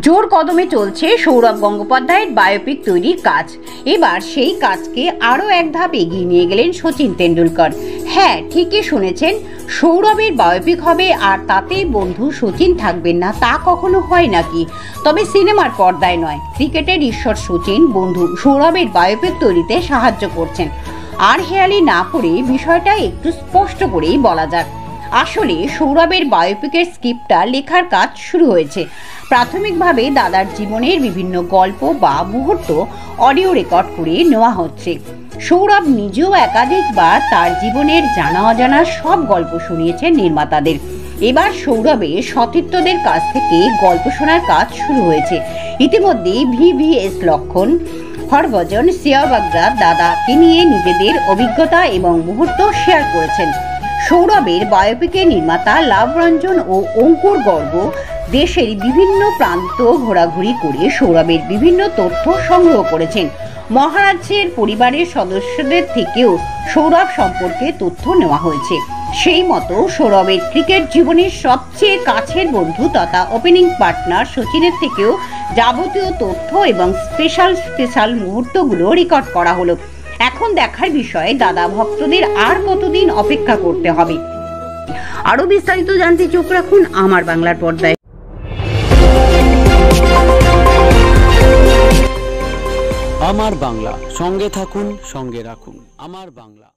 জোর কদমে চলছে সৌরভ গঙ্গোপাধ্যায়ের বায়োপিক তৈরির কাজ। এবার সেই কাজকে আরও এক ধাপ এগিয়ে নিয়ে গেলেন শচীন তেন্ডুলকর। হ্যাঁ, ঠিকই শুনেছেন, সৌরভের বায়োপিক হবে আর তাতে বন্ধু শচীন থাকবেন না, তা কখনো হয় নাকি? তবে সিনেমার পর্দায় নয়, ক্রিকেটের ঈশ্বর শচীন বন্ধু সৌরভের বায়োপিক তৈরিতে সাহায্য করছেন। আর হেয়ালি না করে বিষয়টা একটু স্পষ্ট করেই বলা যাক। আসলে সৌরভের বায়োপিকের স্ক্রিপ্টটা লেখার কাজ শুরু হয়েছে। প্রাথমিকভাবে দাদার জীবনের বিভিন্ন গল্প বা মুহূর্ত অডিও রেকর্ড করে নেওয়া হচ্ছে। সৌরভ নিজেও একাধিকবার তার জীবনের জানা অজানা সব গল্প শুনিয়েছেন নির্মাতাদের। এবার সৌরভের সতীর্থদের কাছ থেকে গল্প শোনার কাজ শুরু হয়েছে। ইতিমধ্যে VVS লক্ষণ, হরভজন, শ্রেয়া বাগরা দাদাকে নিয়ে নিজেদের অভিজ্ঞতা এবং মুহূর্ত শেয়ার করেছেন। সৌরভের বায়োপিকের নির্মাতা লাভরঞ্জন ও অঙ্কুর গর্গ দেশের বিভিন্ন প্রান্ত ঘোরাঘুরি করে সৌরভের বিভিন্ন তথ্য সংগ্রহ করেছেন। মহারাজের পরিবারের সদস্যদের থেকেও সৌরভ সম্পর্কে তথ্য নেওয়া হয়েছে। সেই মতো সৌরভের ক্রিকেট জীবনের সবচেয়ে কাছের বন্ধু তথা ওপেনিং পার্টনার শচীনের থেকেও যাবতীয় তথ্য এবং স্পেশাল মুহূর্তগুলো রেকর্ড করা হলো। এখন দেখার বিষয়ে দাদা ভক্তদের আর কতদিন অপেক্ষা করতে হবে। আরো বিস্তারিত জানতে চোখ রাখুন আমার বাংলার পর্দায়। আমার বাংলা, সঙ্গে থাকুন, সঙ্গে রাখুন আমার বাংলা।